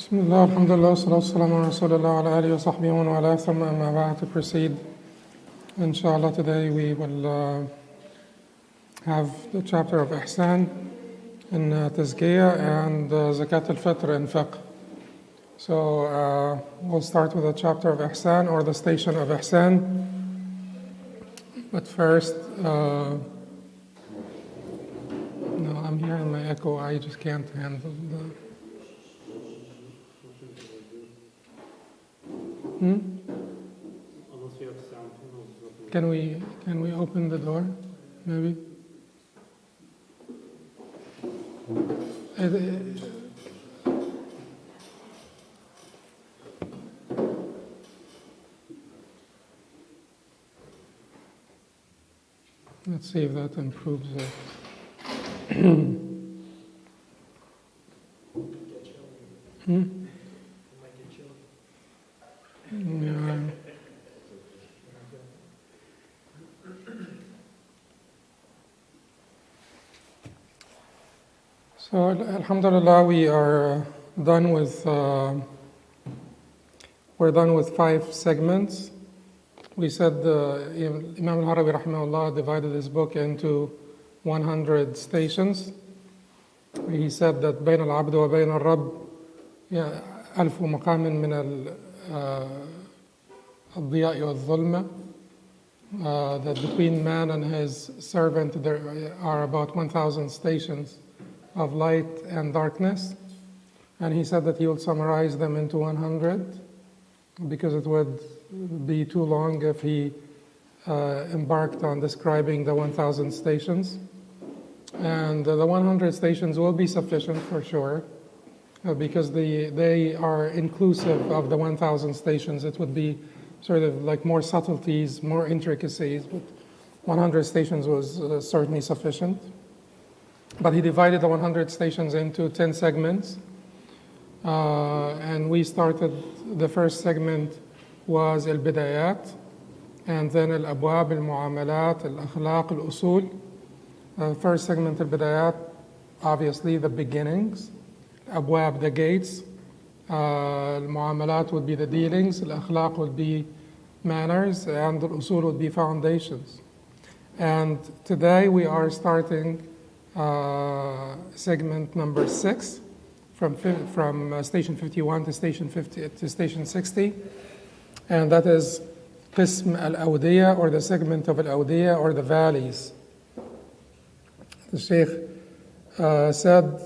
بسم الله الحمد لله والصلاة والسلام على رسول الله وعلى آله وصحبه ومن والاه ثم أما بعد. To proceed, inshallah, today we will have the chapter of Ihsan in Tazkiyah and Zakat al-Fitr in Fiqh. So we'll start with the chapter of Ihsan, or the station of Ihsan. But first, no, I'm hearing my echo. I just can't handle the... Unless we have sound panels. Can we open the door, maybe? Let's see if that improves it. Yeah. So, alhamdulillah, we are done with, we're done with 5 segments. We said Imam al-Harawi rahimahullah divided his book into 100 stations. He said that بين العبد وبين الرب 1000 مقام من الضياء والظلمة, that between man and his servant there are about 1,000 stations of light and darkness. And he said that he would summarize them into 100 because it would be too long if he embarked on describing the 1,000 stations. And the 100 stations will be sufficient for sure, because they are inclusive of the 1,000 stations. It would be sort of like more subtleties, more intricacies, but 100 stations was certainly sufficient. But he divided the 100 stations into 10 segments. And we started, the first segment was al-Bidayat, and then al-Abwab, al-Mu'amalat, al-Akhlaq, al-Usul. First segment, al-Bidayat, obviously the beginnings. Abwab, the gates. Al-Mu'amalat would be the dealings. Al-Akhlaq would be manners, and al-Usul would be foundations. And today we are starting segment number 6, from station 51 to station 50 to station 60, and that is Qism al-Awdiya, or the segment of al-Awdiya, or the valleys. The Sheikh said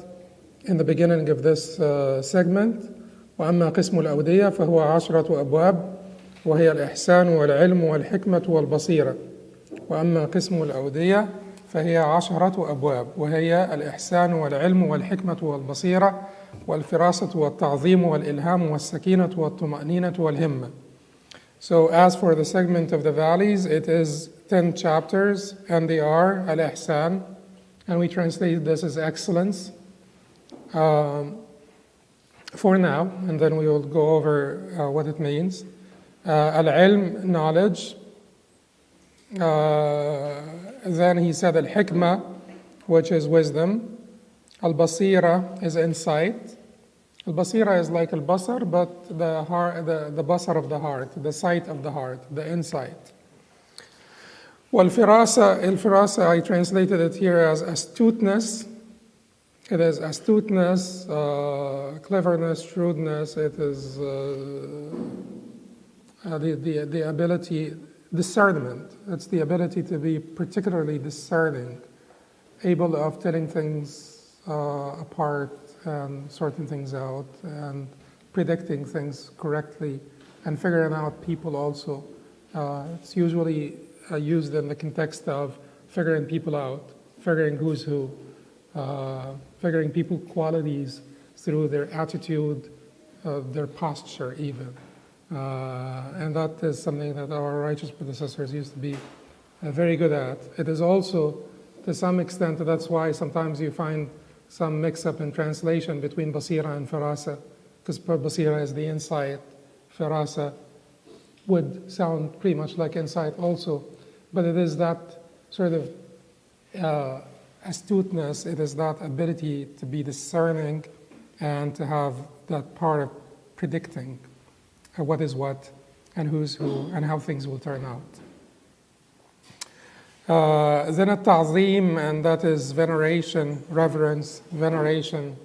in the beginning of this segment, وأما قسم الأودية فهو 10 أبواب وهي الإحسان والعلم والحكمة والبصيرة. وأما قسم الأودية فهي 10 أبواب وهي الإحسان والعلم والحكمة والبصيرة والفراسة والتعظيم والإلهام والسكينة والطمأنينة والهمة. So as for the segment of the valleys, it is 10 chapters, and they are al-Ihsan, and we translate this as excellence for now, and then we will go over what it means. Al-Ilm, knowledge. Then he said al-Hikmah, which is wisdom. Al-Basira is insight. Al-Basira is like al-Basar, but the Basar of the heart, the sight of the heart, the insight. Wal-Firasa, al-Firasa, I translated it here as astuteness. It is astuteness, cleverness, shrewdness. It is the ability, discernment. It's the ability to be particularly discerning, able of telling things apart and sorting things out and predicting things correctly and figuring out people also. It's usually used in the context of figuring people out, figuring who's who, figuring people's qualities through their attitude, their posture even. And that is something that our righteous predecessors used to be very good at. It is also, to some extent, that's why sometimes you find some mix-up in translation between Basira and Firasa, because Basira is the insight, Firasa would sound pretty much like insight also, but it is that sort of astuteness, it is that ability to be discerning and to have that part of predicting what is what and who's who and how things will turn out. Then al-ta'zeem, and that is veneration, reverence, veneration,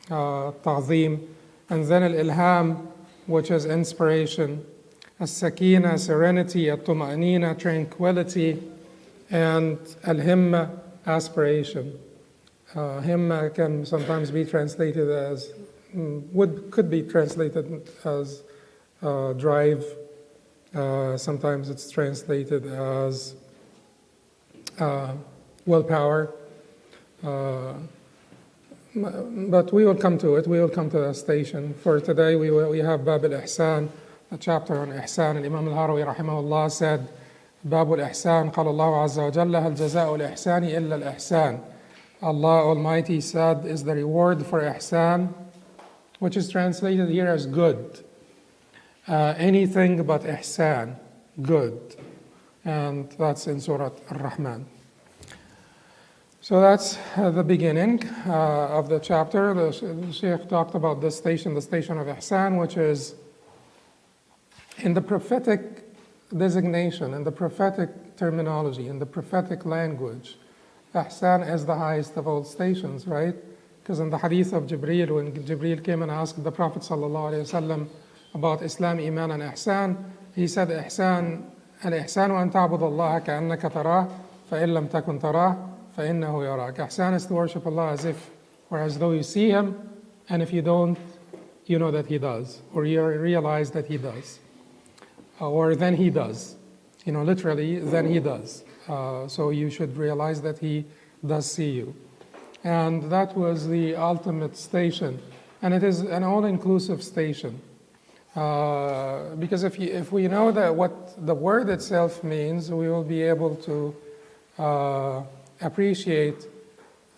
ta'zeem. And then al-ilham, which is inspiration, as-sakina, serenity, at-tuma'anina, tranquility, and al-himma, aspiration. Himma can sometimes be translated as, could be translated as drive. Sometimes it's translated as willpower. But we will come to it. We will come to that station. For today, we have Bab al-Ihsan, a chapter on Ihsan. And Imam al-Harawi rahimahullah said, Bab al-Ihsan, قال الله عز وجل هل جزاء الإحسان إلا الإحسان. Allah Almighty said is the reward for Ihsan, which is translated here as good. Anything but Ihsan, good. And that's in Surah Ar-Rahman. So that's the beginning of the chapter. The Sheikh talked about the station of Ihsan, which is in the prophetic designation, in the prophetic terminology, in the prophetic language. Ihsan is the highest of all stations, right? Because in the hadith of Jibreel, when Jibreel came and asked the Prophet ﷺ about Islam, Iman, and Ihsan, he said, Ihsan, al-Ihsan wa an ta'bud Allah ka'annaka tarah, fa'in lam takun tarah, fa'innahu yarak. Ihsan is to worship Allah as if, or as though you see Him, and if you don't, you know that He does, or you realize that He does, or then He does. Literally, then He does. So you should realize that He does see you. And that was the ultimate station. And it is an all-inclusive station. Because if we know that what the word itself means, we will be able to appreciate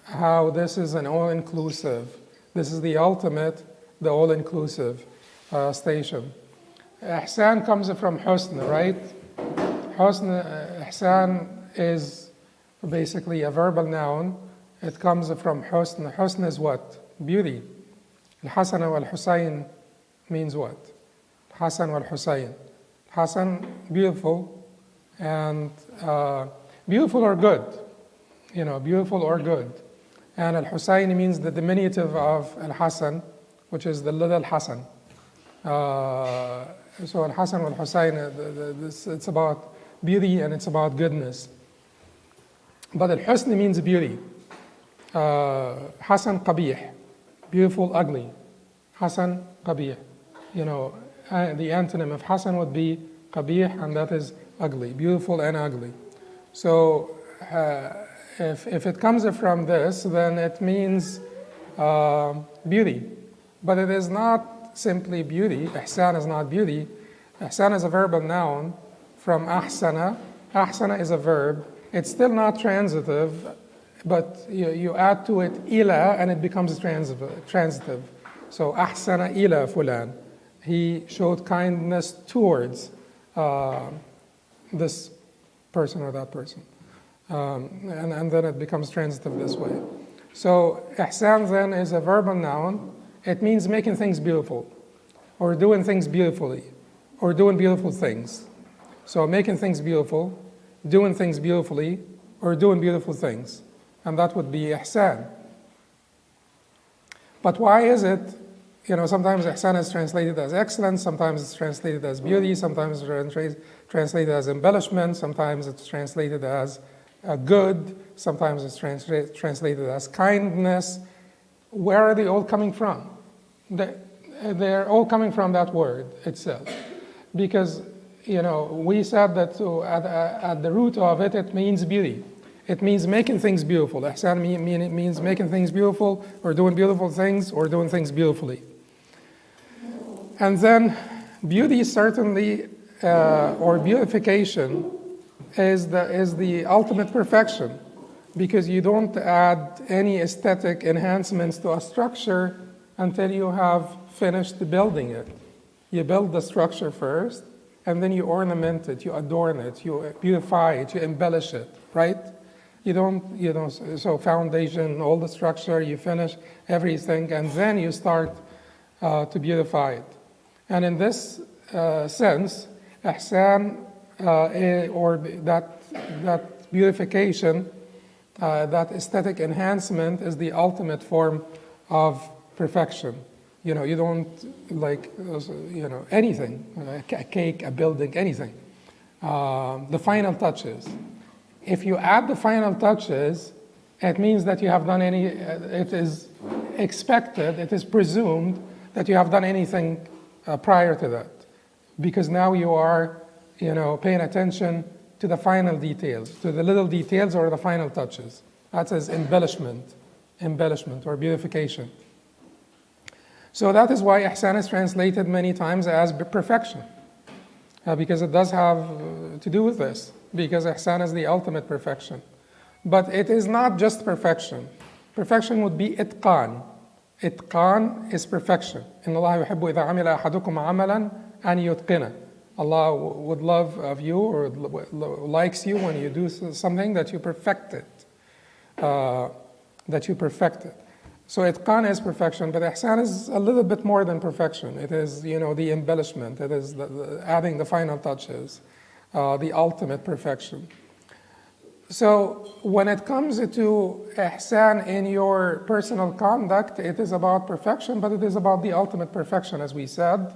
how this is an all-inclusive. This is the ultimate, the all-inclusive station. Ihsan comes from husn, right? Ihsan is basically a verbal noun. It comes from husn. Husn is what? Beauty. Al-Hasan wal-Husayn means what? Hasan wal-Husayn. Hasan, beautiful, and beautiful or good. Beautiful or good. And al-Husayn means the diminutive of al-Hasan, which is the little Hasan. So al-Hasan wal-Husayn, it's about beauty and it's about goodness. But al-Husn means beauty. Hasan qabih, beautiful, ugly. Hasan qabih. The antonym of Hasan would be qabih, and that is ugly, beautiful and ugly. So if it comes from this, then it means beauty. But it is not simply beauty. Ihsan is not beauty. Ihsan is a verbal noun from ahsana. Ahsana is a verb. It's still not transitive, but you add to it ila and it becomes transitive. So ahsana ila fulan. He showed kindness towards this person or that person. And then it becomes transitive this way. So ihsan then is a verbal noun. It means making things beautiful, or doing things beautifully, or doing beautiful things. So making things beautiful, doing things beautifully, or doing beautiful things. And that would be ihsan. But why is it, sometimes ihsan is translated as excellence, sometimes it's translated as beauty, sometimes it's translated as embellishment, sometimes it's translated as good, sometimes it's translated as kindness. Where are they all coming from? They're all coming from that word itself. Because, we said that at the root of it, it means beauty. It means making things beautiful. Ihsan means making things beautiful, or doing beautiful things, or doing things beautifully. And then beauty certainly, or beautification, is the ultimate perfection, because you don't add any aesthetic enhancements to a structure until you have finished building it. You build the structure first, and then you ornament it, you adorn it, you beautify it, you embellish it, right? You don't, so foundation, all the structure, you finish everything, and then you start to beautify it. And in this sense, ihsan, or that beautification, that aesthetic enhancement is the ultimate form of perfection. You don't like, anything, a cake, a building, anything. The final touches. If you add the final touches, it means that you have done it is expected, it is presumed that you have done anything prior to that. Because now you are, paying attention to the final details, to the little details or the final touches. That is embellishment or beautification. So that is why ihsan is translated many times as perfection, because it does have to do with this, because ihsan is the ultimate perfection. But it is not just perfection. Perfection would be itqan. Itqan is perfection. إِنَّ اللَّهَ يُحِبُّ إِذَا عَمِلَ أَحَدُكُمْ عَمَلًا أَنْ يُتْقِنَهُ. Allah would love of you or likes you when you do something that you perfected. So itqan is perfection, but ihsan is a little bit more than perfection. It is, the embellishment. It is adding the final touches, the ultimate perfection. So when it comes to ihsan in your personal conduct, it is about perfection, but it is about the ultimate perfection, as we said.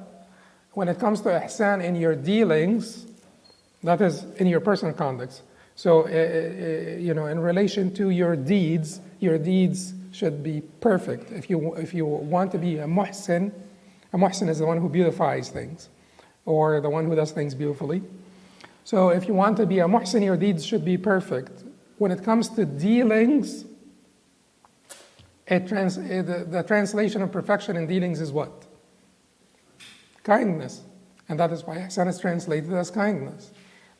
When it comes to ihsan in your dealings, that is in your personal conduct. So, in relation to your deeds should be perfect. If you want to be a muhsin is the one who beautifies things, or the one who does things beautifully. So if you want to be a muhsin, your deeds should be perfect. When it comes to dealings, the translation of perfection in dealings is what? Kindness. And that is why ihsan is translated as kindness.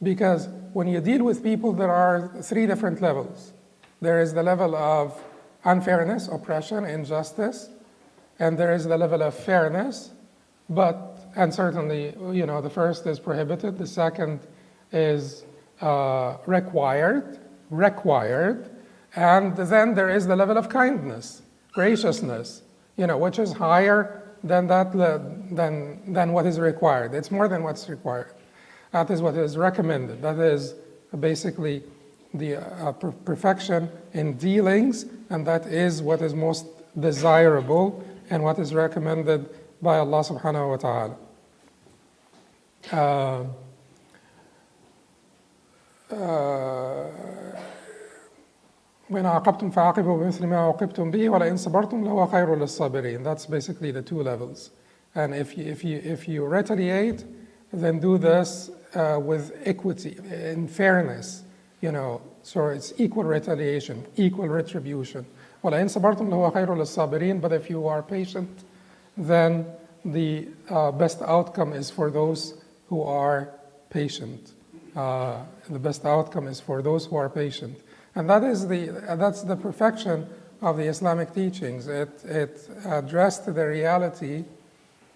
Because when you deal with people, there are three different levels. There is the level of unfairness, oppression, injustice, and there is the level of fairness. And certainly, the first is prohibited, the second is required, and then there is the level of kindness, graciousness, which is higher than what is required. It's more than what's required. That is what is recommended. That is basically the perfection in dealings, and that is what is most desirable and what is recommended by Allah subhanahu wa ta'ala. وَإِنْ عَاقَبْتُمْ فَعَاقِبُوا بِمِثْلِ مَا عُوقِبْتُمْ بِهِ وَلَئِنْ صَبَرْتُمْ لَهُوَ خَيْرٌ لِلصَّابِرِينَ. That's basically the two levels. And if you retaliate, then do this with equity and fairness, so it's equal retaliation, equal retribution. وَلَئِنْ صَبَرْتُمْ لَهُوَ خَيْرٌ لِلصَّابِرِينَ. But if you are patient, then the best outcome is for those who are patient. The best outcome is for those who are patient. And that's the perfection of the Islamic teachings. It addressed the reality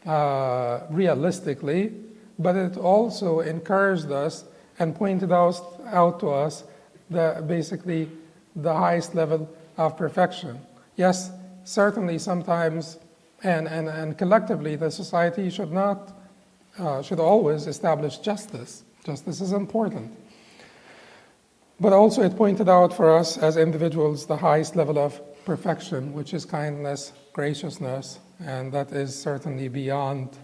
realistically, but it also encouraged us and pointed out to us basically the highest level of perfection. Yes, certainly sometimes and collectively the society should always establish justice. Justice is important. But also it pointed out for us as individuals the highest level of perfection, which is kindness, graciousness, and that is certainly beyond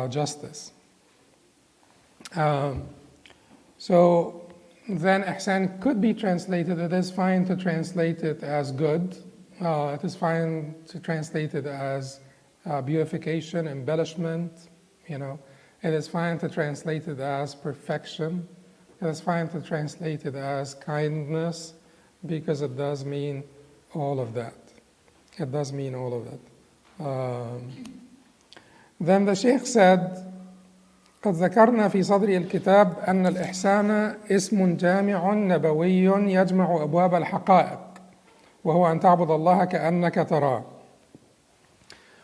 justice. So then ihsan could be translated, it is fine to translate it as good, it is fine to translate it as beautification, embellishment, it is fine to translate it as perfection, it is fine to translate it as kindness, because it does mean all of that. It does mean all of that. Then the Sheikh said, قد ذكرنا في صدر الكتاب أن الإحسان اسم جامع نبوي يجمع أبواب الحقائق وهو أن تعبد الله كأنك تراه.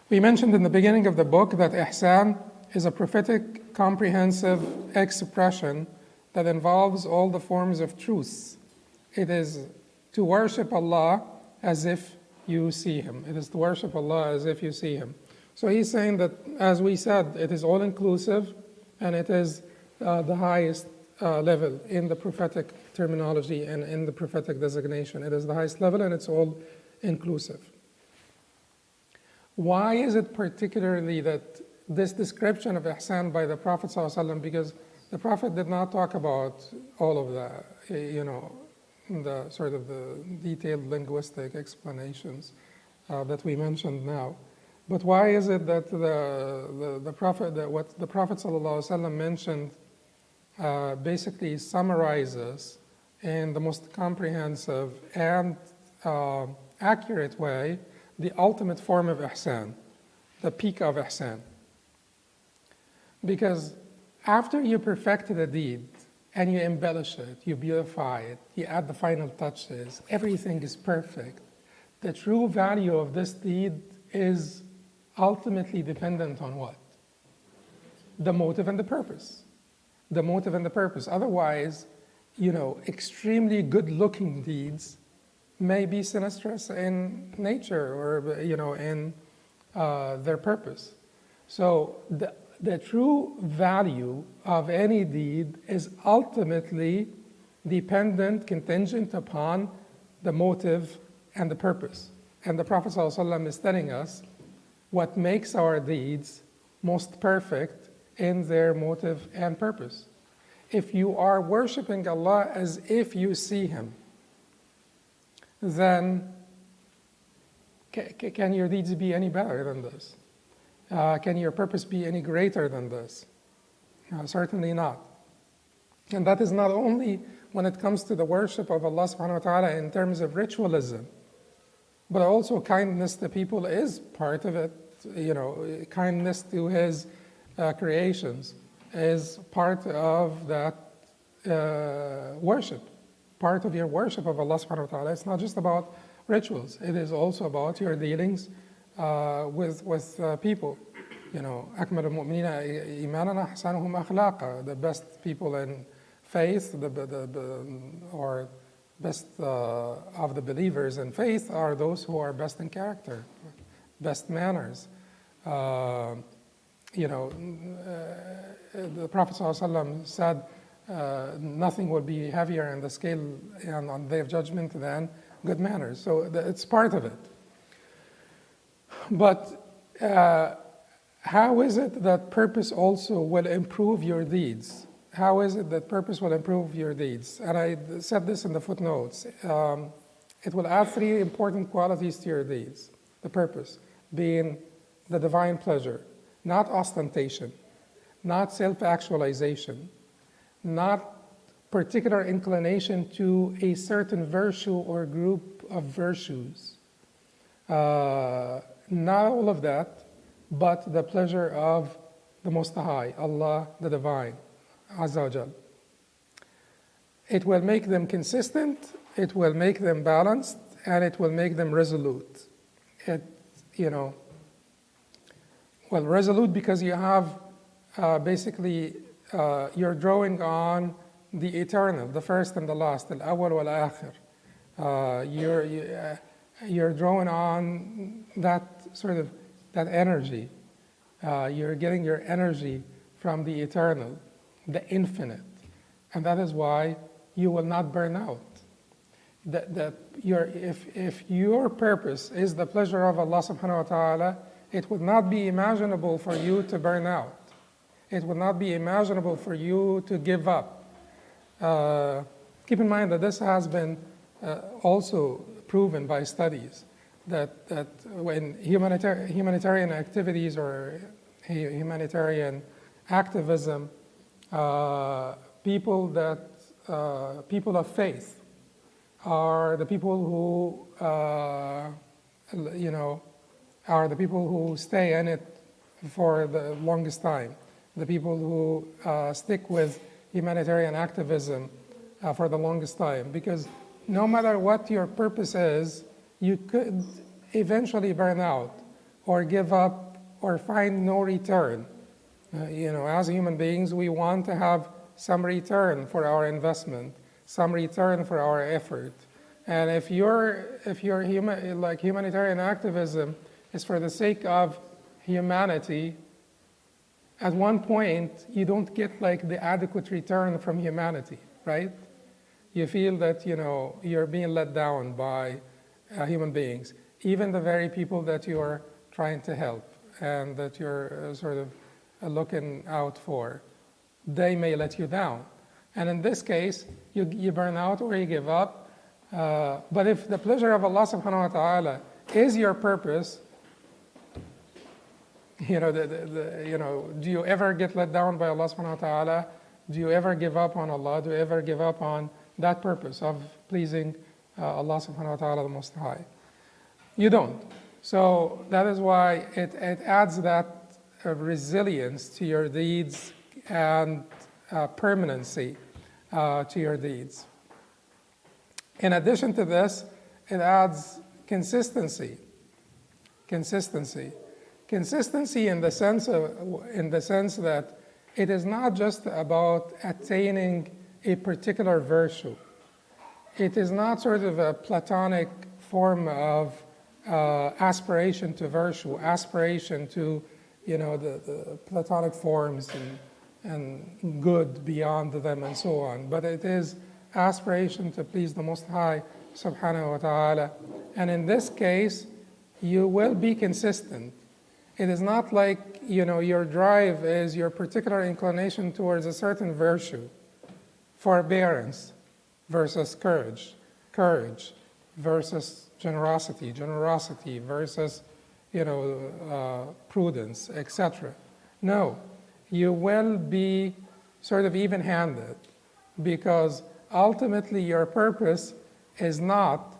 We mentioned in the beginning of the book that ihsan is a prophetic, comprehensive expression that involves all the forms of truth. It is to worship Allah as if you see Him. It is to worship Allah as if you see Him. So he's saying that, as we said, it is all inclusive, and it is the highest level in the prophetic terminology and in the prophetic designation. It is the highest level, and it's all inclusive. Why is it particularly that this description of ihsan by the Prophet ﷺ, because the Prophet did not talk about all of that, the sort of the detailed linguistic explanations that we mentioned now. But why is it that the Prophet, that what the Prophet ﷺ mentioned basically summarizes in the most comprehensive and accurate way the ultimate form of ihsan, the peak of ihsan? Because after you perfected a deed and you embellish it, you beautify it, you add the final touches, everything is perfect, the true value of this deed is ultimately dependent on what? The motive and the purpose. The motive and the purpose. Otherwise, extremely good-looking deeds may be sinistrous in nature or, in their purpose. So the true value of any deed is ultimately dependent, contingent upon the motive and the purpose. And the Prophet ﷺ is telling us what makes our deeds most perfect in their motive and purpose. If you are worshiping Allah as if you see Him, then can your deeds be any better than this? Can your purpose be any greater than this? Certainly not. And that is not only when it comes to the worship of Allah subhanahu wa ta'ala in terms of ritualism, but also kindness to people is part of it. Kindness to His creations is part of that worship, part of your worship of Allah subhanahu wa ta'ala. It's not just about rituals. It is also about your dealings with people. أكمل المؤمنين إيمانا أحسنهم أخلاقا. The best people in faith, or best of the believers in faith are those who are best in character, best manners. The Prophet ﷺ said nothing will be heavier in the scale on the day of judgment than good manners. So it's part of it. But how is it that purpose also will improve your deeds? How is it that purpose will improve your deeds? And I said this in the footnotes. It will add three important qualities to your deeds. The purpose being the divine pleasure, not ostentation, not self-actualization, not particular inclination to a certain virtue or group of virtues. Not all of that, but the pleasure of the Most High, Allah, the Divine, Azza wa Jal. It will make them consistent, it will make them balanced, and it will make them resolute. Resolute because you have basically, you're drawing on the eternal, the first and the last, al-awwal wal-akhir. You're drawing on that sort of, that energy. You're getting your energy from the eternal, the infinite. And that is why you will not burn out. If your purpose is the pleasure of Allah subhanahu wa ta'ala, it would not be imaginable for you to burn out. It would not be imaginable for you to give up. Keep in mind that this has been also proven by studies that when humanitarian activities or humanitarian activism, people of faith are the people who are the people who stay in it for the longest time, the people who stick with humanitarian activism for the longest time, because no matter what your purpose is, you could eventually burn out or give up or find no return. As human beings, we want to have some return for our investment, some return for our effort. And if your humanitarian activism is for the sake of humanity, at one point you don't get like the adequate return from humanity, right? You feel that you're being let down by human beings, even the very people that you are trying to help and that you're sort of looking out for, they may let you down. And in this case, you burn out or you give up. But if the pleasure of Allah subhanahu wa ta'ala is your purpose, do you ever get let down by Allah subhanahu wa ta'ala? Do you ever give up on Allah? Do you ever give up on that purpose of pleasing Allah subhanahu wa ta'ala the Most High? You don't. So that is why it adds that resilience to your deeds and permanency to your deeds. In addition to this, it adds consistency. Consistency in the sense that it is not just about attaining a particular virtue. It is not sort of a Platonic form of aspiration to virtue, aspiration to the Platonic forms and good beyond them and so on. But it is aspiration to please the Most High subhanahu wa ta'ala. And in this case, you will be consistent. It is not like your drive is your particular inclination towards a certain virtue. Forbearance versus courage versus generosity versus prudence, etc. No, you will be sort of even-handed, because ultimately your purpose is not,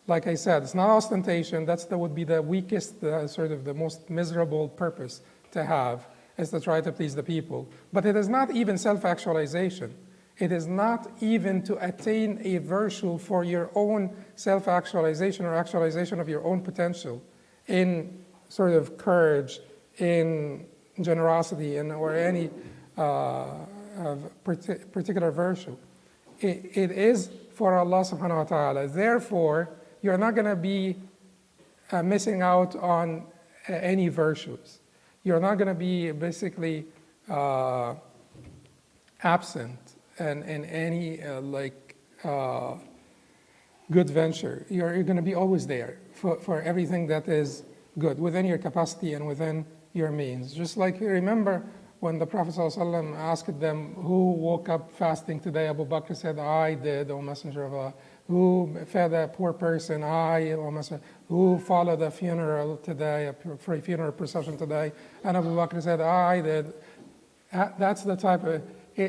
like I said, it's not ostentation. That would be the weakest, sort of the most miserable purpose to have, is to try to please the people. But it is not even self-actualization. It is not even to attain a virtue for your own self-actualization or actualization of your own potential in sort of courage, in generosity, or any particular virtue. It is for Allah subhanahu wa ta'ala. Therefore, you're not going to be missing out on any virtues. You're not going to be basically absent in any good venture. You're going to be always there for everything that is good within your capacity and within your means. Just like, remember when the Prophet ﷺ asked them, who woke up fasting today? Abu Bakr said, I did, O Messenger of Allah. Who fed a poor person? I, O Messenger. Who followed a funeral today, for a funeral procession today? And Abu Bakr said, I did. That's the type of,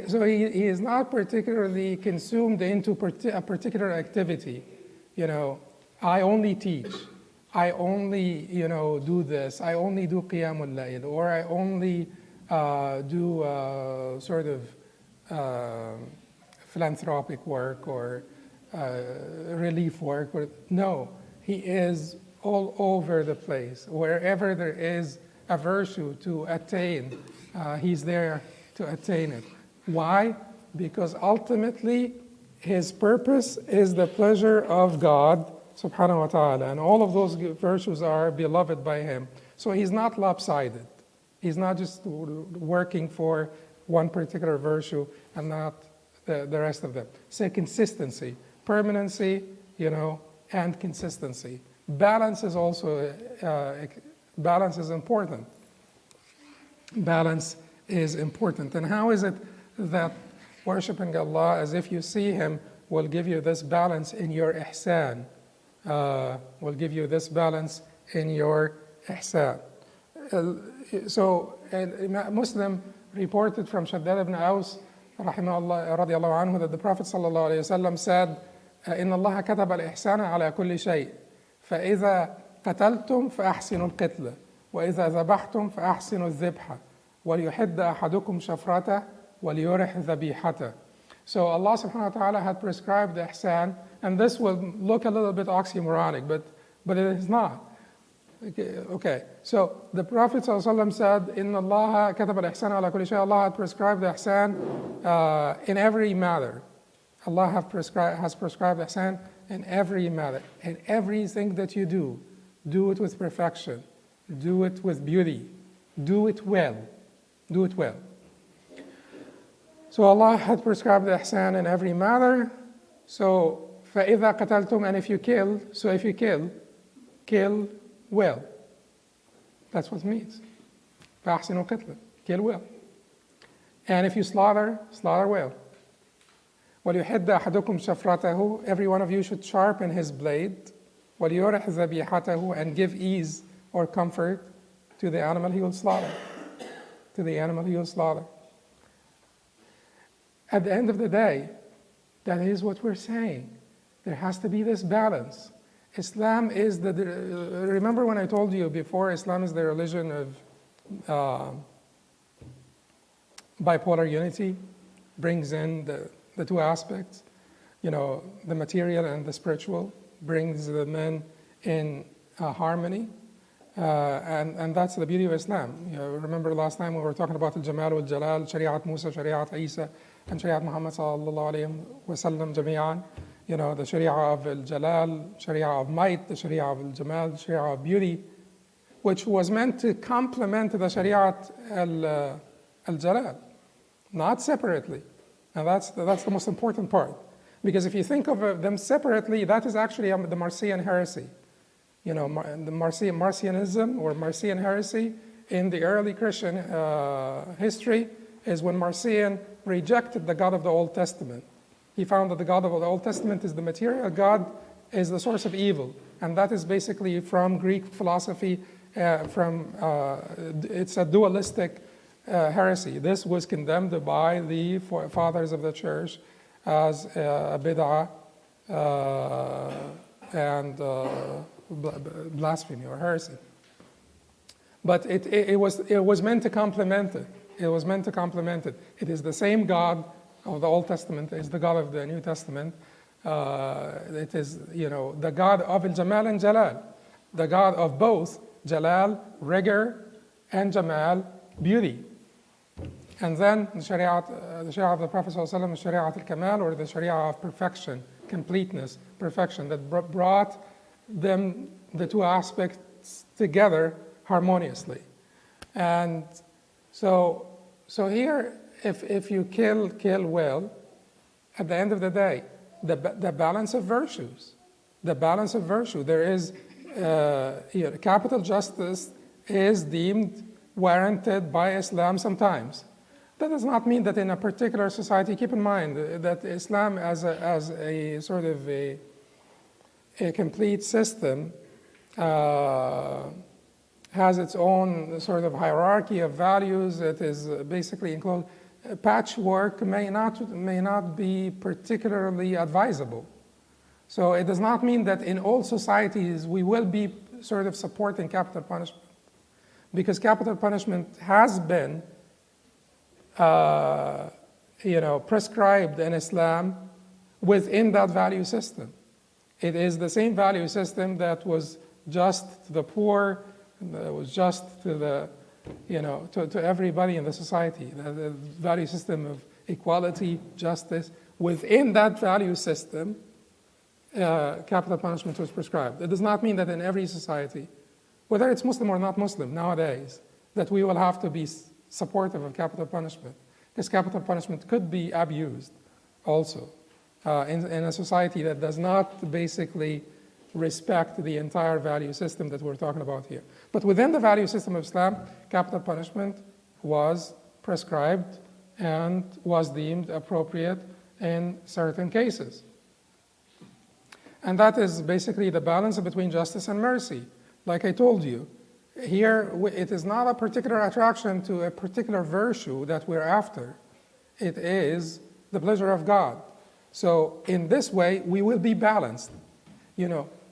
so he is not particularly consumed into a particular activity. I only teach. I only, do this. I only do Qiyamul Layl, or I only do sort of philanthropic work or relief work. No, he is all over the place. Wherever there is a virtue to attain, he's there to attain it. Why? Because ultimately his purpose is the pleasure of God subhanahu wa ta'ala, and all of those virtues are beloved by him. So he's not lopsided. He's not just working for one particular virtue and not the rest of them. Say consistency, permanency, and consistency. Balance is also, balance is important. Balance is important. And how is it that worshiping Allah as if you see him will give you this balance in your ihsan? Will give you this balance in your ihsan. So a Muslim reported from Shaddad ibn Aus rahimahullah radiyallahu anhu that the Prophet sallallahu alayhi wasallam said, إن الله كتب الإحسان على كل شيء فإذا قتلتم فأحسنوا القتلة وإذا ذبحتم فأحسنوا الذبحة وليحد أحدكم شفرته وليرح ذبيحته. So Allah subhanahu wa ta'ala had prescribed the ihsan, and this will look a little bit oxymoronic, but it is not. Okay, so the Prophet ﷺ said, إن الله كتب الإحسان على كل شيء. Allah had prescribed the ihsan in every matter. Allah has prescribed ihsan in every matter. And everything that you do it with perfection. Do it with beauty. Do it well. Do it well. So Allah had prescribed the ihsan in every matter. So, فَإِذَا قَتَلْتُمْ, and if you kill, so if you kill well. That's what it means. فَأَحْسِنُوا الْقِتْلَ, kill well. And if you slaughter well. وَلْيُحِدَّ أَحَدُكُمْ شَفْرَتَهُ, every one of you should sharpen his blade. وَلْيُرِحْ ذَبِيحَتَهُ, and give ease or comfort to the animal he will slaughter. To the animal he will slaughter. At the end of the day, that is what we're saying. There has to be this balance. Islam is remember when I told you before, Islam is the religion of bipolar unity, brings in the two aspects, the material and the spiritual, brings the men in harmony, and that's the beauty of Islam. Remember last time we were talking about al-Jamal wal-Jalal, Shari'at Musa, Shari'at Isa, and Shari'at Muhammad sallallahu alayhi wa sallam jami'an. The Sharia of al-Jalal, Sharia of might, the Sharia of al-Jamal, the Sharia of beauty, which was meant to complement the Shari'at al-Jalal, not separately. And that's the most important part. Because if you think of them separately, that is actually the Marcion heresy. The Marcionism or Marcion heresy in the early Christian history is when Marcion rejected the God of the Old Testament. He found that the God of the Old Testament is the material God, is the source of evil. And that is basically from Greek philosophy, it's a dualistic heresy. This was condemned by the fathers of the church as a bid'ah and blasphemy or heresy. But it was meant to complement it. It was meant to complement it. It is the same God of the Old Testament is the God of the New Testament. It is, the God of al-Jamal and Jalal, the God of both Jalal, rigor, and Jamal, beauty. And then the Sharia of the Prophet ﷺ, the Sharia al-Kamal, or the Sharia of perfection, completeness, perfection, that brought them, the two aspects, together harmoniously. And so here, if you kill well, at the end of the day, the balance of virtues, there is capital justice is deemed warranted by Islam sometimes. That does not mean that in a particular society, keep in mind that Islam as a sort of a complete system has its own sort of hierarchy of values. It is basically enclosed. Patchwork may not be particularly advisable. So it does not mean that in all societies we will be sort of supporting capital punishment, because capital punishment has been prescribed in Islam within that value system. It is the same value system that was just to the poor, that was just to the to everybody in the society. The value system of equality, justice. Within that value system, capital punishment was prescribed. It does not mean that in every society, whether it's Muslim or not Muslim nowadays, that we will have to be supportive of capital punishment. Because capital punishment could be abused also in a society that does not basically respect the entire value system that we're talking about here. But within the value system of Islam, capital punishment was prescribed and was deemed appropriate in certain cases. And that is basically the balance between justice and mercy. Like I told you, here it is not a particular attraction to a particular virtue that we're after. It is the pleasure of God. So in this way, we will be balanced.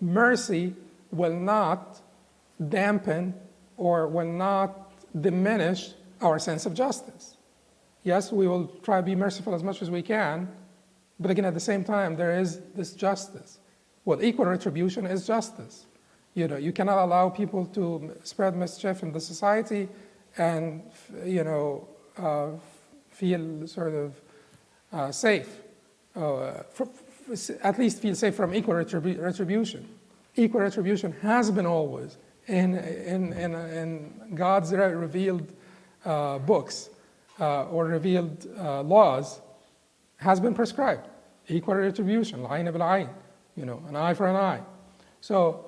Mercy will not dampen or will not diminish our sense of justice. Yes, we will try to be merciful as much as we can, but again, at the same time, there is this justice. Well, equal retribution is justice. You cannot allow people to spread mischief in the society and, feel sort of safe. at least feel safe from equal retribution. Equal retribution has been always in God's revealed books or revealed laws has been prescribed. Equal retribution, al-ayn bil-ayn, an eye for an eye. So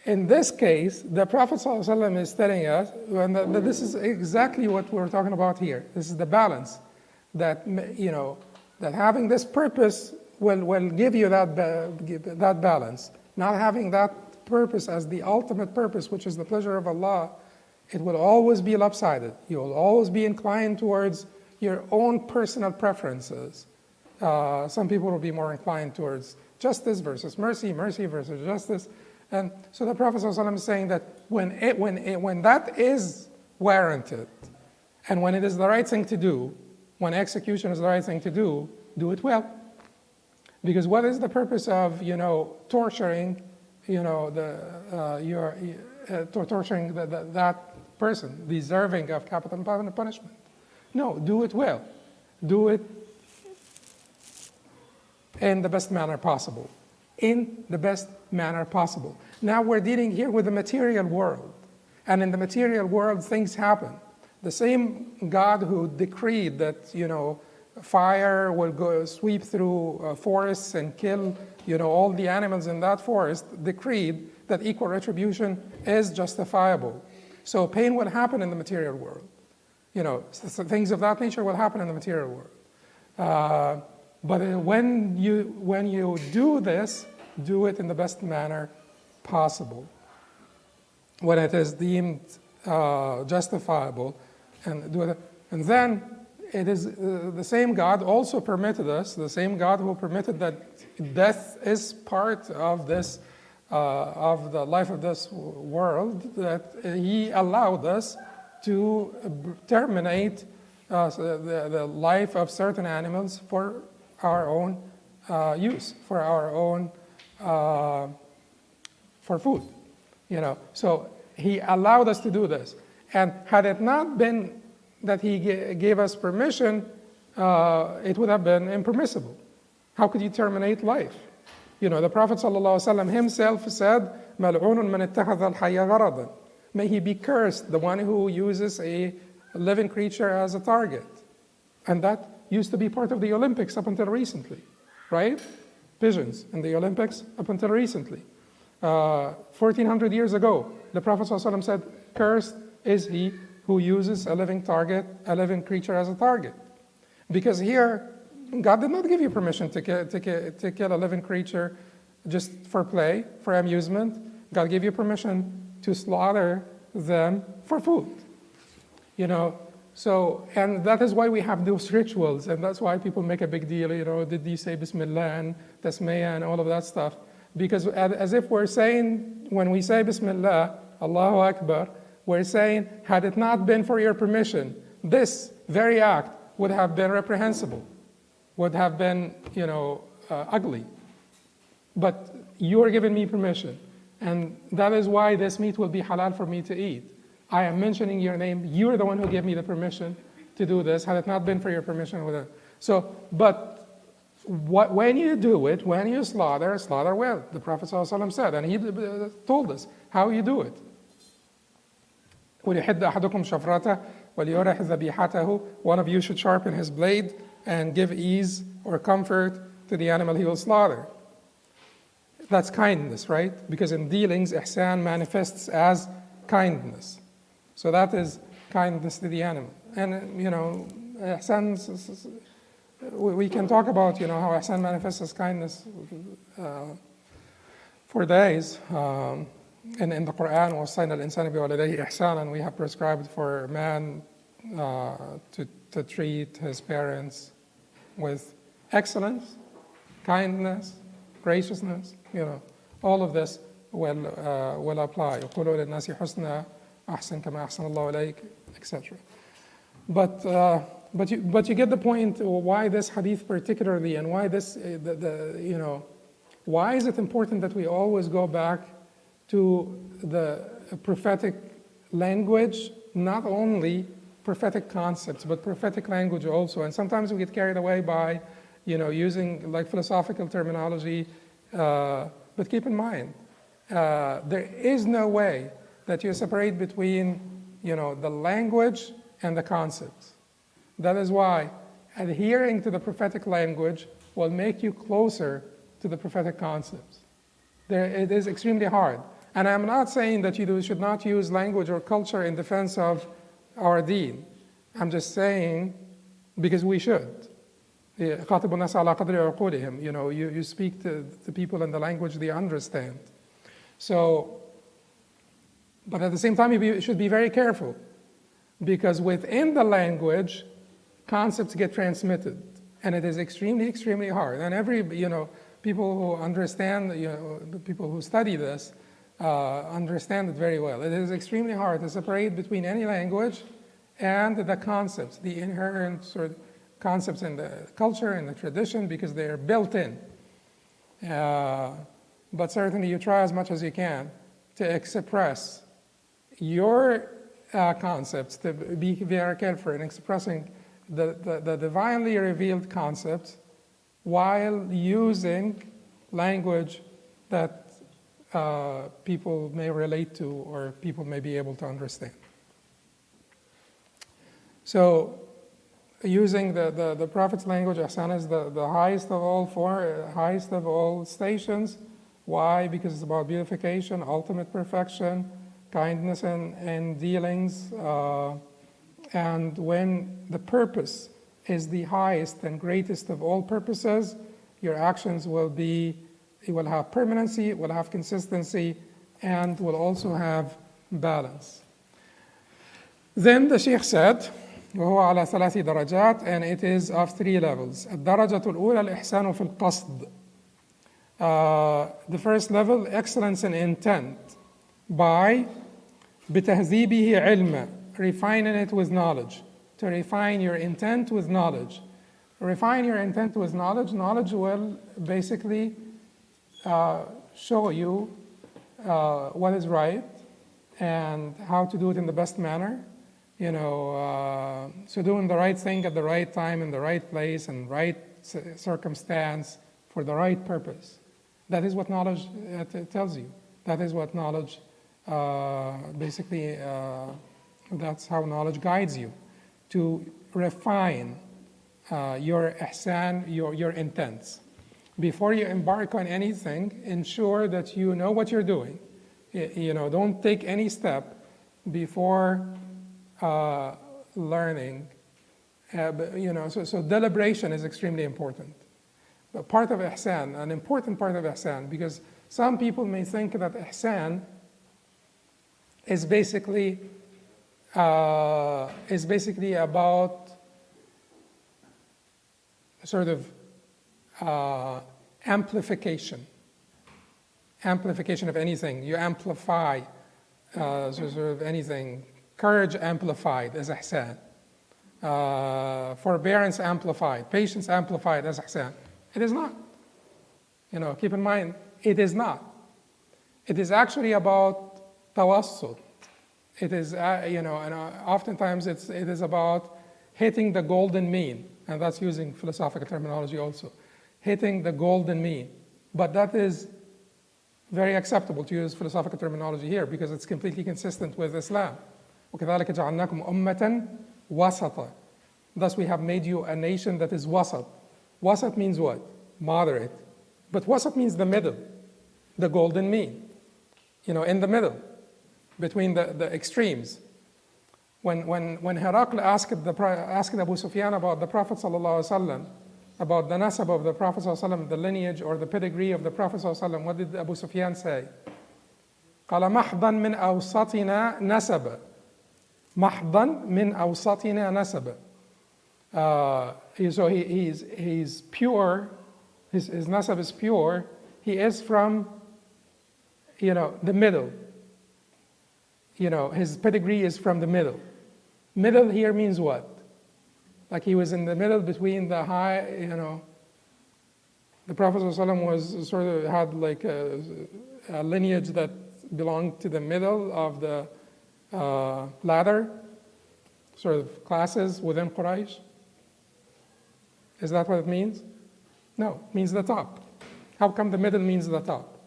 in this case, the Prophet ﷺ is telling us, and that this is exactly what we're talking about here. This is the balance that that having this purpose will give you that balance. Not having that purpose as the ultimate purpose, which is the pleasure of Allah, it will always be lopsided. You will always be inclined towards your own personal preferences. Some people will be more inclined towards justice versus mercy, mercy versus justice. And so the Prophet ﷺ is saying that when that is warranted, and when it is the right thing to do, when execution is the right thing to do it well. Because what is the purpose of torturing torturing that person deserving of capital punishment? No, do it well. Do it in the best manner possible. In the best manner possible. Now we're dealing here with the material world. And in the material world, things happen. The same God who decreed that, fire will go sweep through forests and kill, all the animals in that forest, decreed that equal retribution is justifiable. So pain will happen in the material world. Things of that nature will happen in the material world. But when you do this, do it in the best manner possible. When it is deemed justifiable, and do it. And then it is the same God also permitted us, the same God who permitted that death is part of this, of the life of this world, that He allowed us to terminate the life of certain animals for our own use, for our own, for food. So He allowed us to do this. And had it not been that He gave us permission, it would have been impermissible. How could you terminate life? The Prophet ﷺ himself said, مَلْعُونٌ مَنِ اتَّخَذَ الْحَيَّ غَرَضًا. May he be cursed, the one who uses a living creature as a target. And that used to be part of the Olympics up until recently, right? Pigeons in the Olympics up until recently. 1400 years ago, the Prophet ﷺ said, cursed is he who uses a living creature as a target. Because here, God did not give you permission to kill a living creature just for play, for amusement. God gave you permission to slaughter them for food. So, and that is why we have those rituals, and that's why people make a big deal, did you say Bismillah and Tasmiyah and all of that stuff? Because as if we're saying, when we say Bismillah, Allahu Akbar, we're saying, had it not been for your permission, this very act would have been reprehensible, would have been, ugly. But you're giving me permission, and that is why this meat will be halal for me to eat. I am mentioning your name. You're the one who gave me the permission to do this. Had it not been for your permission, but when you do it, when you slaughter well. The Prophet ﷺ said, and he told us how you do it. وَلْيُحِدَّ أَحَدُكُمْ شَفْرَتَهُ وَلْيُرِحْ ذَبِيحَتَهُ. One of you should sharpen his blade and give ease or comfort to the animal he will slaughter. That's kindness, right? Because in dealings, ihsan manifests as kindness. So that is kindness to the animal. And, ihsan, we can talk about, how ihsan manifests as kindness for days. And in the Quran, وَصَّيْنَا الْإِنسَانَ بِوَالِدَيْهِ إِحْسَانًا, we have prescribed for man to treat his parents with excellence, kindness, graciousness. All of this will apply. يَقُولُوا لِلنَّاسِ حُسْنًا أَحْسِنْ كَمَا أَحْسَنَ اللَّهُ إِلَيْكَ, etc. But you get the point why this hadith particularly, and why this why is it important that we always go back to the prophetic language, not only prophetic concepts, but prophetic language also. And sometimes we get carried away by, using like philosophical terminology. But keep in mind, there is no way that you separate between, the language and the concepts. That is why adhering to the prophetic language will make you closer to the prophetic concepts. It is extremely hard. And I'm not saying that you should not use language or culture in defense of our deen. I'm just saying because we should. You speak to people in the language they understand. So, but at the same time, you should be very careful, because within the language, concepts get transmitted, and it is extremely, extremely hard. And people who understand, the people who study this, understand it very well. It is extremely hard to separate between any language and the concepts, the inherent sort of concepts in the culture and the tradition, because they are built in. But certainly you try as much as you can to express your concepts, to be very careful in expressing the divinely revealed concepts while using language that people may relate to or people may be able to understand. So using the Prophet's language, ihsan is the highest of all stations. Why? Because it's about purification, ultimate perfection, kindness and dealings. And when the purpose is the highest and greatest of all purposes, your actions will have permanency, will have consistency, and will also have balance. Then the Sheikh said, وهو على 3 درجات, and it is of 3 levels. الدرجة الأولى الإحسان في القصد. The first level, excellence in intent, by بتهذيبه علما, refining it with knowledge. To refine your intent with knowledge. Refine your intent with knowledge. Knowledge will basically show you what is right and how to do it in the best manner. So doing the right thing at the right time, in the right place, and right circumstance for the right purpose. That is what knowledge tells you. That is what knowledge basically, that's how knowledge guides you. To refine your ihsan, your intents. Before you embark on anything, ensure that you know what you're doing. Don't take any step before learning. So deliberation is extremely important. But part of ihsan, an important part of ihsan, because some people may think that ihsan is basically about sort of amplification of anything. You amplify sort of anything. Courage amplified as ihsan. Forbearance amplified. Patience amplified as ihsan. It is not. Keep in mind, it is not. It is actually about tawassut. It is, and oftentimes it is about hitting the golden mean, and that's using philosophical terminology also. Hitting the golden mean. But that is very acceptable to use philosophical terminology here because it's completely consistent with Islam. وَكَذَلِكَ جَعَلْنَاكُمْ أُمَّةً وَسَطًا. Thus we have made you a nation that is wasat. Wasat means what? Moderate. But wasat means the middle, the golden mean. In the middle, between the extremes. When Herakl asked Abu Sufyan about the Prophet ﷺ, about the nasab of the Prophet ﷺ, the lineage or the pedigree of the Prophet ﷺ, what did Abu Sufyan say? قال محضا من أوسطنا نسبا. محضا من أوسطنا نسبا. So he's pure, his nasab is pure, he is from, the middle. His pedigree is from the middle. Middle here means what? Like he was in the middle between the high, the Prophet ﷺ was sort of had like a lineage that belonged to the middle of the ladder, sort of classes within Quraysh. Is that what it means? No, it means the top. How come the middle means the top?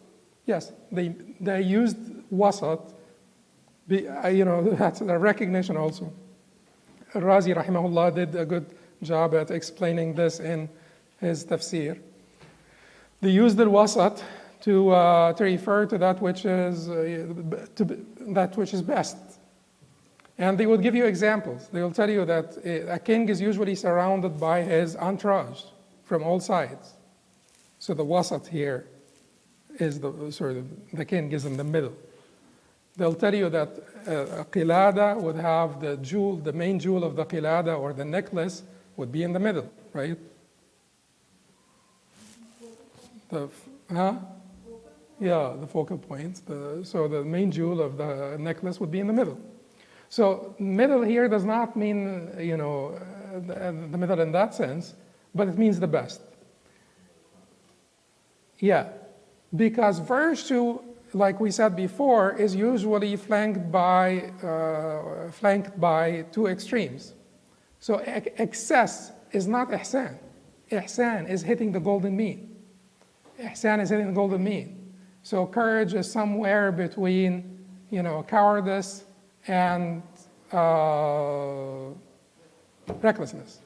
Yes, they used wasat, that's a recognition also. Razi rahimahullah did a good job at explaining this in his tafsir. They used the wasat to refer to that which is best. And they will give you examples. They will tell you that a king is usually surrounded by his entourage from all sides. So the wasat here is the king is in the middle. They'll tell you that a qilada would have the main jewel of the qilada or the necklace would be in the middle, right? Yeah, the focal point. So the main jewel of the necklace would be in the middle. So middle here does not mean, the middle in that sense, but it means the best. Yeah, because virtue, like we said before, is usually flanked by two extremes. So excess is not ihsan. Ihsan is hitting the golden mean. Ihsan is hitting the golden mean. So courage is somewhere between, cowardice and recklessness,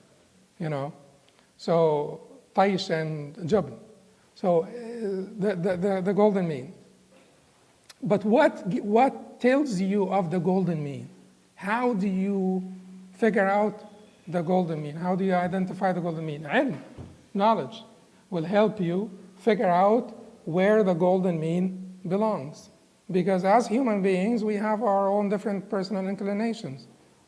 So taish and jubn. So the golden mean. But what tells you of the golden mean? How do you figure out the golden mean? How do you identify the golden mean? Ilm, knowledge, will help you figure out where the golden mean belongs. Because as human beings, we have our own different personal inclinations.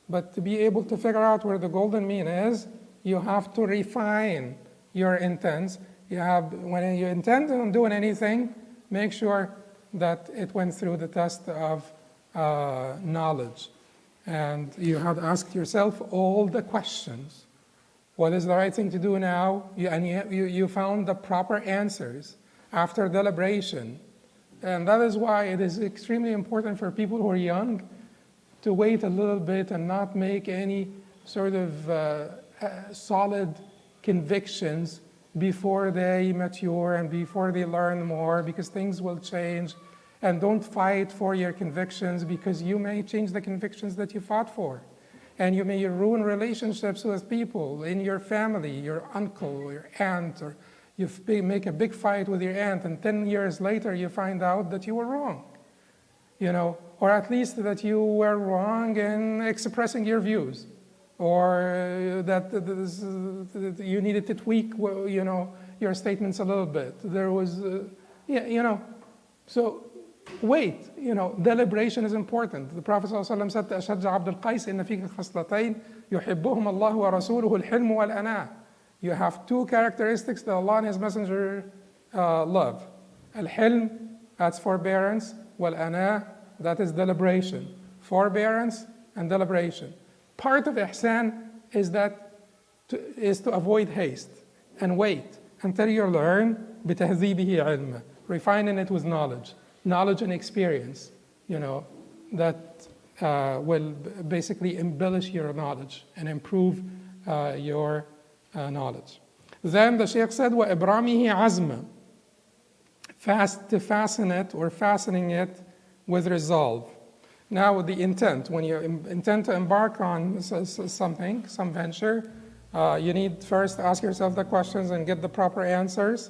But to be able to figure out where the golden mean is, you have to refine your intents. When you intend on doing anything, make sure that it went through the test of knowledge. And you have asked yourself all the questions. What is the right thing to do now? You found the proper answers after deliberation. And that is why it is extremely important for people who are young to wait a little bit and not make any sort of solid convictions before they mature and before they learn more, because things will change. And don't fight for your convictions, because you may change the convictions that you fought for. And you may ruin relationships with people in your family, your uncle, your aunt, or you make a big fight with your aunt, and 10 years later you find out that you were wrong. Or at least that you were wrong in expressing your views, or that you needed to tweak, your statements a little bit. There was, So wait, deliberation is important. The Prophet ﷺ said to Ashaj Abd al-Qais, إِنَّ فِيكَ خَصْلَتَيْن يُحِبُّهُمَ اللَّهُ وَرَسُولُهُ الْحِلْمُ وَالْأَنَاةُ. You have two characteristics that Allah and His Messenger love. Al-Hilm, that's forbearance. Wal-Ana, that is deliberation. Forbearance and deliberation. Part of ihsan is to avoid haste and wait until you learn بِتَهْذِيبِهِ عِلْمًا, refining it with knowledge and experience, that will basically embellish your knowledge and improve your knowledge. Then the Shaykh said, وَإِبْرَامِهِ عَزْمًا, to fasten it or fastening it with resolve. Now the intent, when you intend to embark on something, some venture, you need first to ask yourself the questions and get the proper answers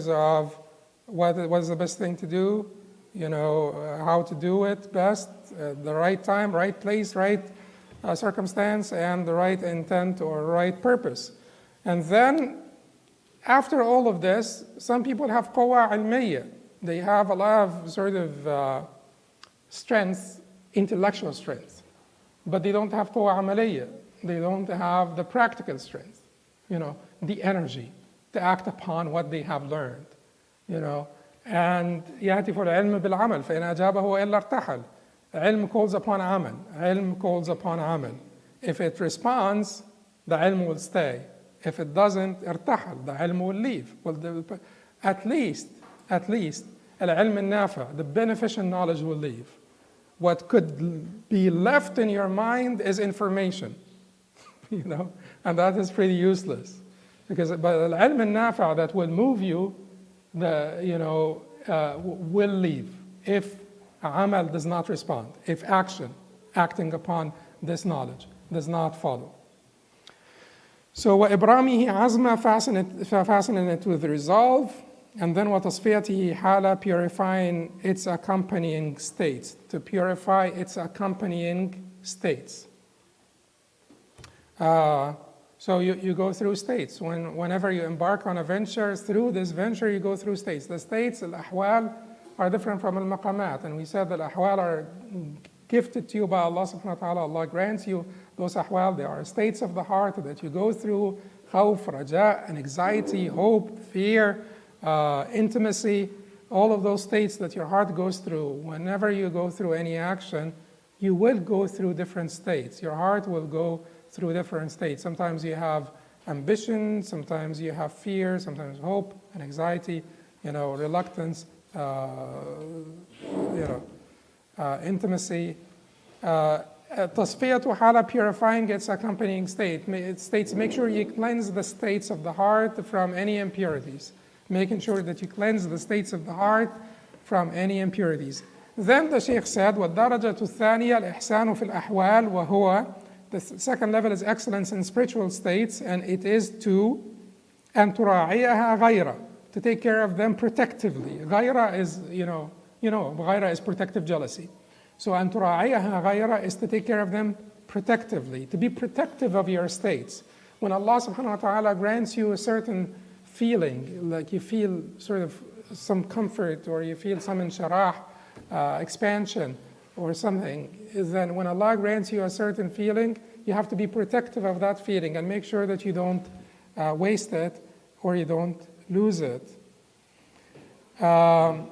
of what is the best thing to do, how to do it best, the right time, right place, right circumstance, and the right intent or right purpose. And then, after all of this, some people have quwa ilmiyya. They have a lot of sort of strength, intellectual strength, but they don't have quwa amaliyya. They don't have the practical strength, the energy to act upon what they have learned, And يهتف العلم بالعمل فإن أجابه إلا ارتحل. Ilm calls upon amal. Ilm calls upon amal. If it responds, the ilm will stay. If it doesn't, ارتحل, the ilm will leave. Well, at least, العلم النافع, the beneficial knowledge will leave. What could be left in your mind is information, and that is pretty useless. Because but al-ilm al-nafi' that will move you, will leave if amal does not respond, if acting upon this knowledge does not follow. So وَإِبْرَامِهِ عَزْمَ fastening it with resolve, and then وَتَصْفِيَتِهِ حَالَ purifying its accompanying states, to purify its accompanying states. So you go through states. Whenever you embark on a venture, through this venture you go through states. The states, al-ahwal, are different from al-maqamat. And we said that al-ahwal are gifted to you by Allah subhanahu wa ta'ala. Allah grants you those ahwal. They are states of the heart that you go through: khawf, raja, and anxiety, hope, fear, intimacy. All of those states that your heart goes through. Whenever you go through any action, you will go through different states. Your heart will go through different states. Sometimes you have ambition, sometimes you have fear, sometimes hope and anxiety, reluctance, intimacy. Tasfiyatu hala, purifying its accompanying state. It states, make sure you cleanse the states of the heart from any impurities. Making sure that you cleanse the states of the heart from any impurities. Then the Shaykh said, وَالدَّرَجَةُ الثَّانِيَةُ الْإِحْسَانُ فِي الْأَحْوَالِ وَهُوَ, the second level is excellence in spiritual states, and it is to أَن تُرَاعِيَهَا غَيْرًا, to take care of them protectively. غَيْرًا is, غَيْرًا is protective jealousy. So أَن تُرَاعِيَهَا غَيْرًا is to take care of them protectively, to be protective of your states. When Allah subhanahu wa ta'ala grants you a certain feeling, like you feel sort of some comfort, or you feel some insharah, expansion, or something, then when Allah grants you a certain feeling, you have to be protective of that feeling and make sure that you don't waste it or you don't lose it. وَتَسْتُرَهَا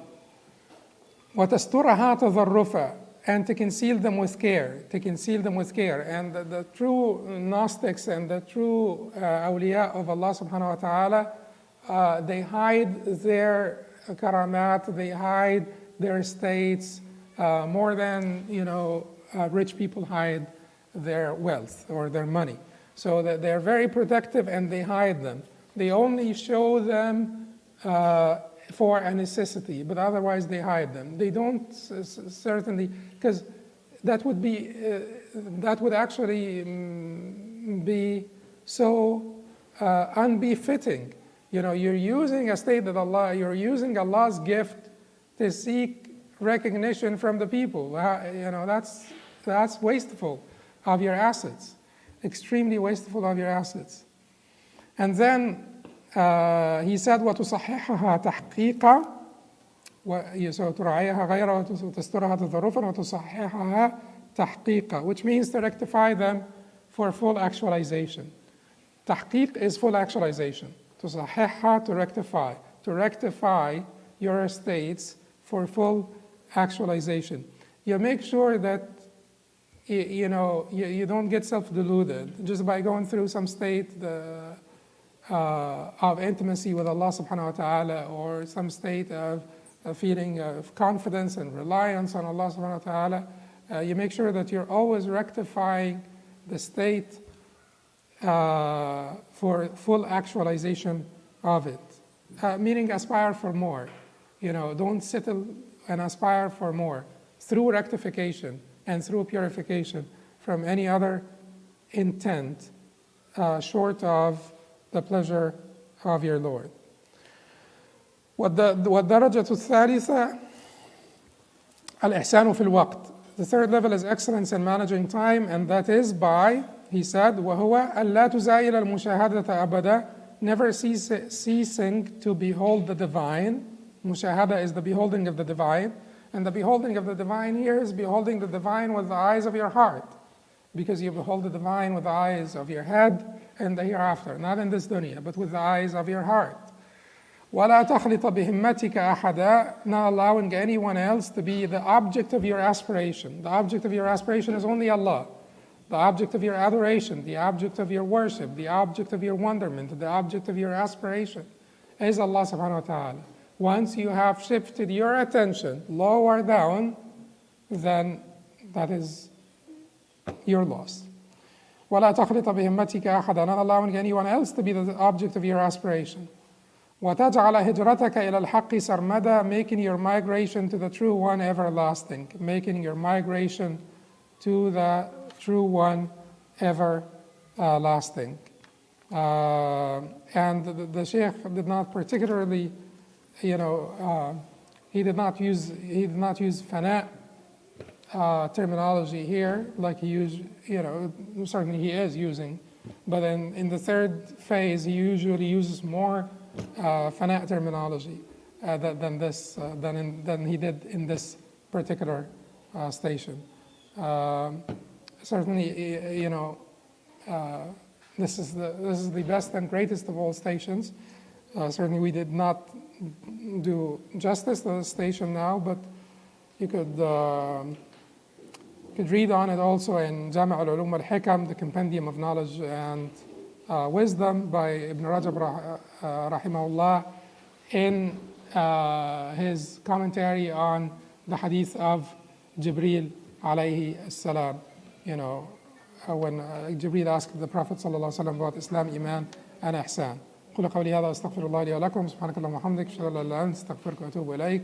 تَظَرُّفًا, and to conceal them with care, And the true Gnostics and the true awliya of Allah subhanahu wa ta'ala, they hide their karamat, they hide their states, more than rich people hide their wealth or their money. So that they're very protective and they hide them. They only show them for a necessity, but otherwise they hide them. They don't certainly, because that would actually be so unbefitting. You're using a state that you're using Allah's gift to seek recognition from the people. That's wasteful of your assets, extremely wasteful of your assets. And then he said, وَتُصَحِّحَهَا تَحْقِيقًا, تُرَعِيَهَا غَيْرًا وَتَسْتُرَهَا تَظَرُّفًا وَتُصَحِّحَهَا تَحْقِيقًا, which means to rectify them for full actualization. Tahqiq is full actualization. تُصَحِّحَهَا, to rectify your states for full actualization. You make sure that you don't get self-deluded just by going through some state of intimacy with Allah subhanahu wa ta'ala, or some state of a feeling of confidence and reliance on Allah subhanahu wa ta'ala. You make sure that you're always rectifying the state for full actualization of it. Meaning aspire for more. Don't settle and aspire for more through rectification and through purification from any other intent short of the pleasure of your Lord. وَالدَّرَجَةُ الثَّالِثَةُ الْإِحْسَانُ فِي الْوَقْتِ. The third level is excellence in managing time, and that is by, he said, وَهُوَ أَلَّا تُزَايِلَ الْمُشَاهَدَةَ أَبَدًا, never ceasing to behold the divine. Mushahada is the beholding of the divine. And the beholding of the divine here is beholding the divine with the eyes of your heart. Because you behold the divine with the eyes of your head in the hereafter. Not in this dunya, but with the eyes of your heart. وَلَا تَخْلِطَ بِهِمَّتِكَ أَحَدًا, not allowing anyone else to be the object of your aspiration. The object of your aspiration is only Allah. The object of your adoration, the object of your worship, the object of your wonderment, the object of your aspiration is Allah subhanahu wa ta'ala. Once you have shifted your attention lower down, then that is your loss. وَلَا تَخْلِطَ بِهِمَّتِكَ أَحَدًا, not allowing anyone else to be the object of your aspiration. وَتَجْعَلَ هِجْرَتَكَ إِلَى الْحَقِّ سَرْمَدًا, making your migration to the true one everlasting, making your migration to the true one everlasting. And the Sheikh did not particularly, he did not use fana terminology here like he used, certainly he is using, but in the third phase he usually uses more fana terminology than he did in this particular station. Certainly, this is the best and greatest of all stations. Certainly, we did not do justice to the station now, but you could read on it also in Jami' al-Ulum al-Hikam, the Compendium of Knowledge and Wisdom by Ibn Rajab rahimahullah, in his commentary on the hadith of Jibreel alayhi as-salam. When Jibreel asked the Prophet sallallahu alaihi wasallam about Islam, Iman, and Ihsan. قل قولي هذا واستغفر الله لي ولكم سبحانك اللهم وبحمدك اشهد ان لا اله الا انت استغفرك واتوب اليك.